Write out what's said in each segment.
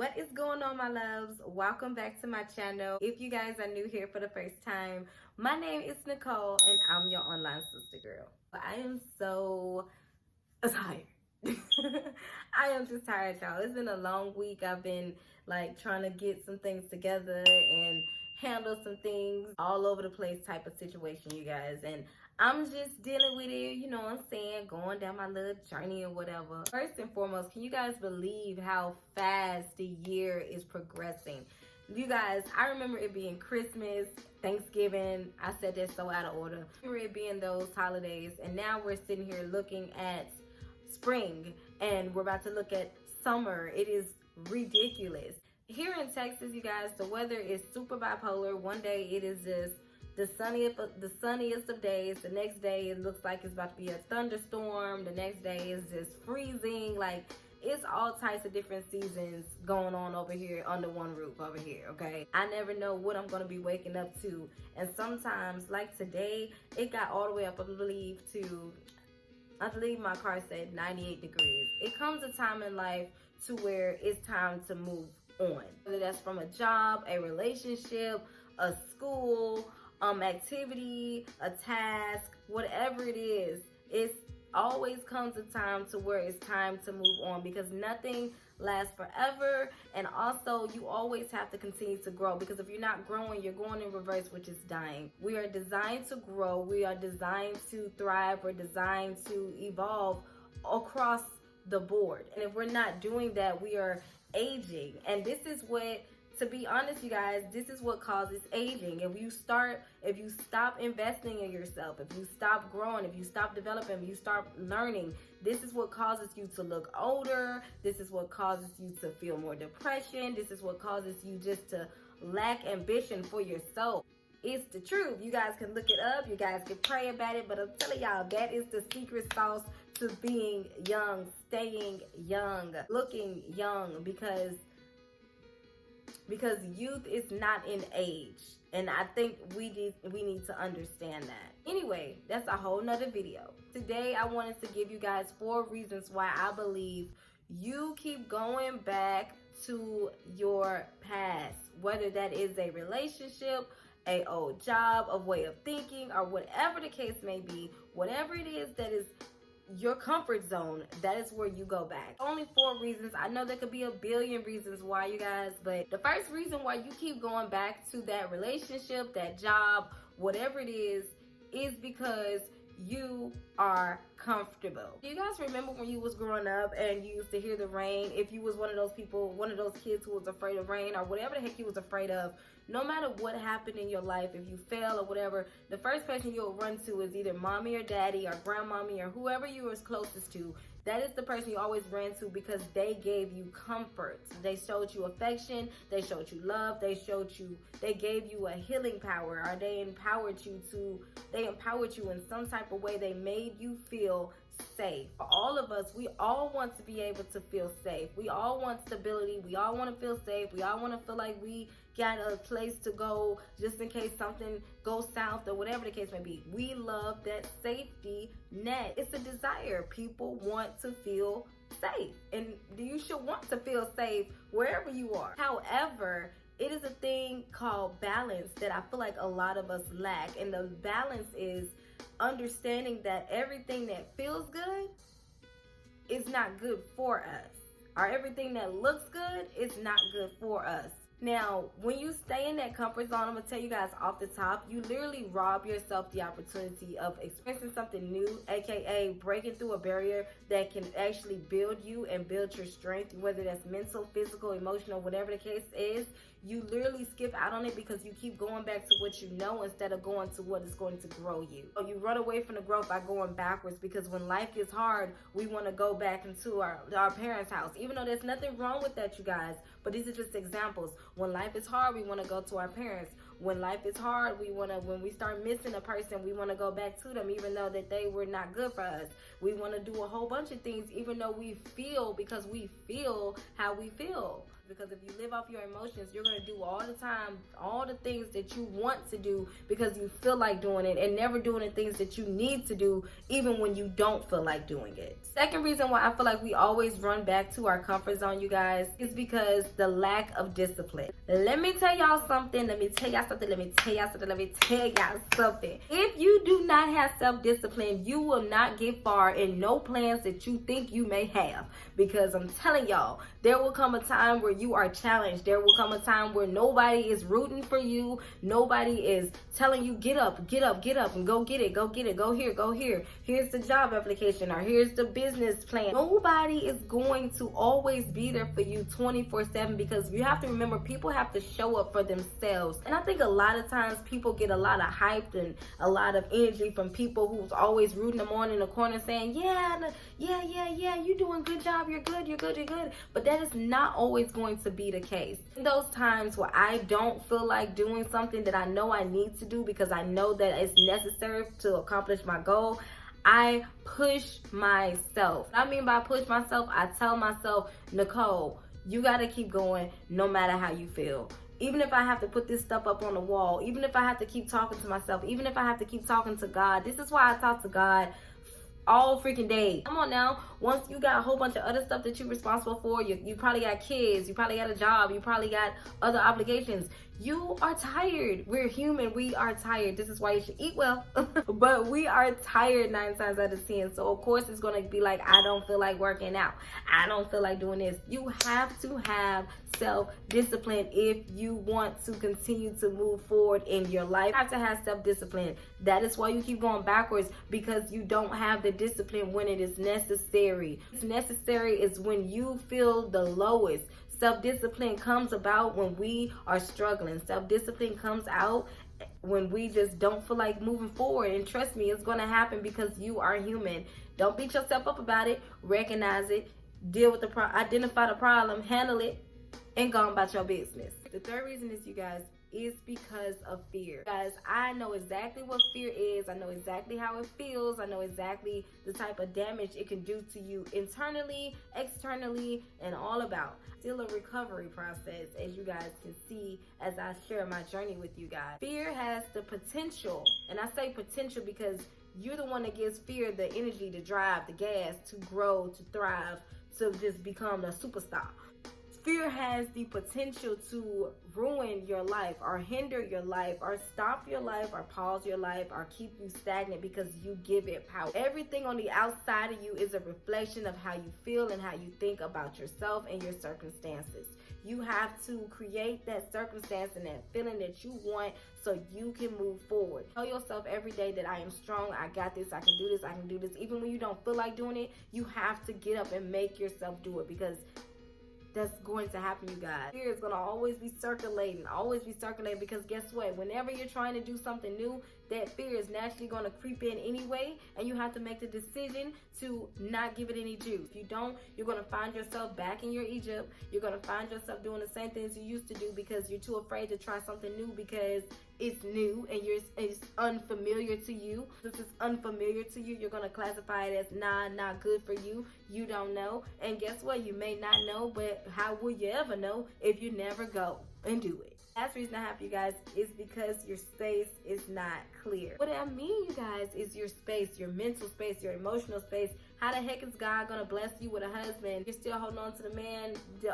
What is going on, my loves? Welcome back to my channel. If you guys are new here for the first time, my name is Nicole and I'm your online sister girl. I am so tired. I am just tired, y'all. It's been a long week. I've been like trying to get some things together and handle some things all over the place type of situation, you guys. And I'm just dealing with it, you know what I'm saying, going down my little journey or whatever. First and foremost, can you guys believe how fast the year is progressing? You guys, I remember it being Christmas, Thanksgiving. I said that so out of order. I remember it being those holidays, and now we're sitting here looking at spring and we're about to look at summer. It is ridiculous. Here in Texas, you guys, the weather is super bipolar. One day it is just the sunniest of days. The next day it looks like it's about to be a thunderstorm. The next day is just freezing. Like, it's all types of different seasons going on over here under one roof over here, okay? I never know what I'm gonna be waking up to. And sometimes, like today, it got all the way up, I believe my car said 98 degrees. It comes a time in life to where it's time to move on. Whether that's from a job, a relationship, a school, activity, a task, whatever it is, it's always comes a time to where it's time to move on, because nothing lasts forever. And also, you always have to continue to grow, because if you're not growing, you're going in reverse, which is dying. We are designed to grow. We are designed to thrive. We're designed to evolve across the board. And if we're not doing that, we are aging. And this is what, to be honest, you guys, this is what causes aging. If you stop investing in yourself, if you stop growing, if you stop developing, if you start learning, this is what causes you to look older. This is what causes you to feel more depression. This is what causes you just to lack ambition for yourself. It's the truth. You guys can look it up. You guys can pray about it. But I'm telling y'all, that is the secret sauce to being young, staying young, looking young, because youth is not in age. And I think we need to understand that. Anyway, that's a whole nother video. Today, I wanted to give you guys 4 reasons why I believe you keep going back to your past, whether that is a relationship, a old job, a way of thinking, or whatever the case may be. Whatever it is that is your comfort zone, that is where you go back. Only 4 reasons. I know there could be a billion reasons why, you guys, but the first reason why you keep going back to that relationship, that job, whatever it is because you are comfortable. Do you guys remember when you was growing up and you used to hear the rain? If you was one of those people, one of those kids who was afraid of rain, or whatever the heck you was afraid of, no matter what happened in your life, if you fail or whatever, the first person you'll run to is either mommy or daddy or grandmommy or whoever you were closest to. That is the person you always ran to, because they gave you comfort. They showed you affection. They showed you love. They gave you a healing power, or they empowered you in some type of way. They made you feel safe. For all of us, we all want to be able to feel safe. We all want stability. We all want to feel safe. We all want to feel like we got a place to go just in case something goes south or whatever the case may be. We love that safety net. It's a desire. People want to feel safe, and you should want to feel safe wherever you are. However, it is a thing called balance that I feel like a lot of us lack, and the balance is understanding that everything that feels good is not good for us, or everything that looks good is not good for us. Now, when you stay in that comfort zone, I'm going to tell you guys off the top, you literally rob yourself the opportunity of experiencing something new, aka breaking through a barrier that can actually build you and build your strength, whether that's mental, physical, emotional, whatever the case is. You literally skip out on it because you keep going back to what you know instead of going to what is going to grow you. So you run away from the growth by going backwards, because when life gets hard, we want to go back into our parents' house. Even though there's nothing wrong with that, you guys, but these are just examples. When life is hard, we want to go to our parents. When life is hard, when we start missing a person, we want to go back to them, even though that they were not good for us. We want to do a whole bunch of things, even though we feel how we feel. because if you live off your emotions, you're going to do all the time, all the things that you want to do because you feel like doing it, and never doing the things that you need to do even when you don't feel like doing it. Second reason why I feel like we always run back to our comfort zone, you guys, is because the lack of discipline. Let me tell y'all something. If you do not have self-discipline, you will not get far in no plans that you think you may have, because I'm telling y'all, there will come a time where you are challenged. There will come a time where nobody is rooting for you. Nobody is telling you, get up, and go get it, go here. Here's the job application, or here's the business plan. Nobody is going to always be there for you 24/7, because you have to remember, people have to show up for themselves. And I think a lot of times people get a lot of hype and a lot of energy from people who's always rooting them on in the corner saying, yeah, you're doing a good job, you're good. But that is not always going to be the case. In those times where I don't feel like doing something that I know I need to do because I know that it's necessary to accomplish my goal, I push myself. What I mean by push myself, I tell myself, Nicole, you got to keep going no matter how you feel. Even if I have to put this stuff up on the wall, even if I have to keep talking to myself, even if I have to keep talking to God. This is why I talk to God all freaking day. Come on now. Once you got a whole bunch of other stuff that you're responsible for, you probably got kids, you probably got a job, you probably got other obligations. You are tired. We're human. We are tired. This is why you should eat well. But we are tired 9 times out of 10. So of course it's going to be like, I don't feel like working out. I don't feel like doing this. You have to have self-discipline if you want to continue to move forward in your life. You have to have self-discipline. That is why you keep going backwards, because you don't have the discipline when it is necessary. It's necessary is when you feel the lowest. Self-discipline comes about when we are struggling. Self-discipline comes out when we just don't feel like moving forward. And trust me, it's going to happen because you are human. Don't beat yourself up about it. Recognize it. Deal with the problem. Identify the problem. Handle it. And go about your business. The third reason is, you guys, is because of fear. Guys, I know exactly what fear is. I know exactly how it feels. I know exactly the type of damage it can do to you internally, externally, and all about. Still a recovery process, as you guys can see as I share my journey with you guys. Fear has the potential, and I say potential because you're the one that gives fear the energy to drive, the gas, to grow, to thrive, to just become a superstar. Fear has the potential to ruin your life, or hinder your life, or stop your life, or pause your life, or keep you stagnant because you give it power. Everything on the outside of you is a reflection of how you feel and how you think about yourself and your circumstances. You have to create that circumstance and that feeling that you want so you can move forward. Tell yourself every day that I am strong, I got this, I can do this, I can do this. Even when you don't feel like doing it, you have to get up and make yourself do it, because that's going to happen, you guys. Fear is going to always be circulating, because guess what? Whenever you're trying to do something new, that fear is naturally going to creep in anyway, and you have to make the decision to not give it any juice. If you don't, you're going to find yourself back in your Egypt. You're going to find yourself doing the same things you used to do because you're too afraid to try something new because it's new and it's unfamiliar to you. This is unfamiliar to you. You're going to classify it as not good for you. You don't know. And guess what? You may not know, but how will you ever know if you never go and do it? Last reason I have you guys is because your space is not clear. What I mean, you guys, is your space, your mental space, your emotional space. How the heck is God gonna bless you with a husband? You're still holding on to the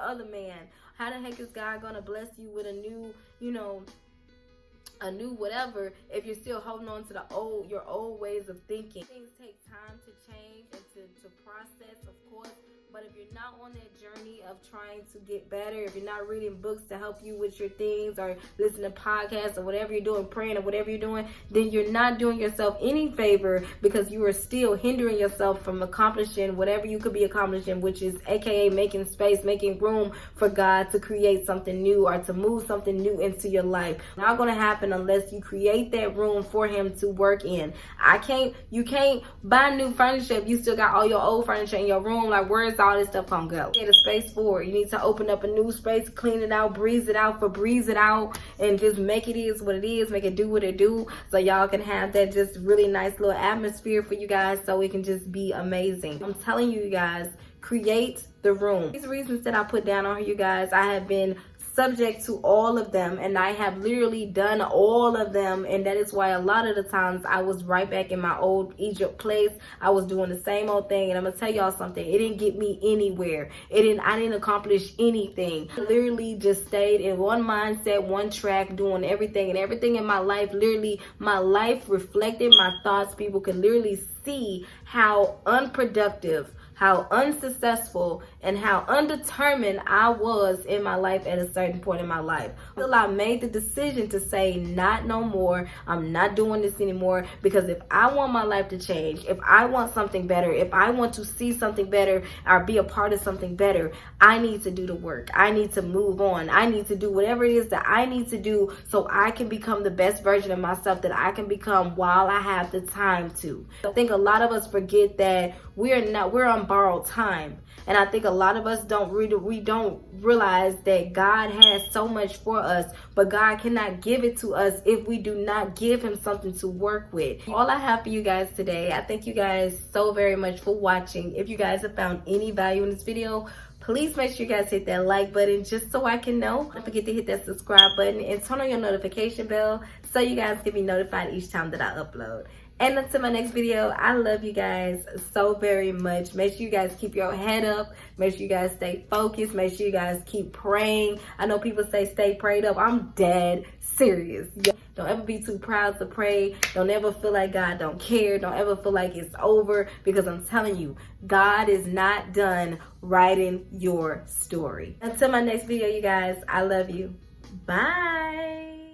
other man. How the heck is God gonna bless you with a new, a new whatever, if you're still holding on to your old ways of thinking? Things take time to change and to process, of course. But if you're not on that journey of trying to get better, if you're not reading books to help you with your things, or listening to podcasts, or whatever you're doing, praying, or whatever you're doing, then you're not doing yourself any favor, because you are still hindering yourself from accomplishing whatever you could be accomplishing, which is AKA making space, making room for God to create something new, or to move something new into your life. Not going to happen unless you create that room for Him to work in. You can't buy new furniture if you still got all your old furniture in your room. Like, where's all this stuff gonna go? Get a space for it. You need to open up a new space, clean it out, breeze it out, and just make it is what it is, make it do what it do, so y'all can have that just really nice little atmosphere for you guys, so it can just be amazing. I'm telling you guys, Create the room. These reasons that I put down on here, you guys, I have been subject to all of them, and I have literally done all of them, and that is why a lot of the times I was right back in my old Egypt place. I was doing the same old thing, and I'm gonna tell y'all something, it didn't get me anywhere. I didn't accomplish anything. I literally just stayed in one mindset, one track, doing everything, and everything in my life, literally my life reflected my thoughts. People can literally see how unproductive, how unsuccessful, and how undetermined I was in my life at a certain point in my life. Until I made the decision to say, not no more, I'm not doing this anymore, because if I want my life to change, if I want something better, if I want to see something better or be a part of something better, I need to do the work. I need to move on. I need to do whatever it is that I need to do so I can become the best version of myself that I can become while I have the time to. I think a lot of us forget that we're on borrowed time. And I think a lot of us don't realize that God has so much for us, but God cannot give it to us if we do not give him something to work with. All I have for you guys today, I thank you guys so very much for watching. If you guys have found any value in this video, please make sure you guys hit that like button just so I can know. Don't forget to hit that subscribe button and turn on your notification bell so you guys can be notified each time that I upload. And until my next video, I love you guys so very much. Make sure you guys keep your head up. Make sure you guys stay focused. Make sure you guys keep praying. I know people say stay prayed up. I'm dead serious. Don't ever be too proud to pray. Don't ever feel like God don't care. Don't ever feel like it's over, because I'm telling you, God is not done writing your story. Until my next video, you guys, I love you. Bye.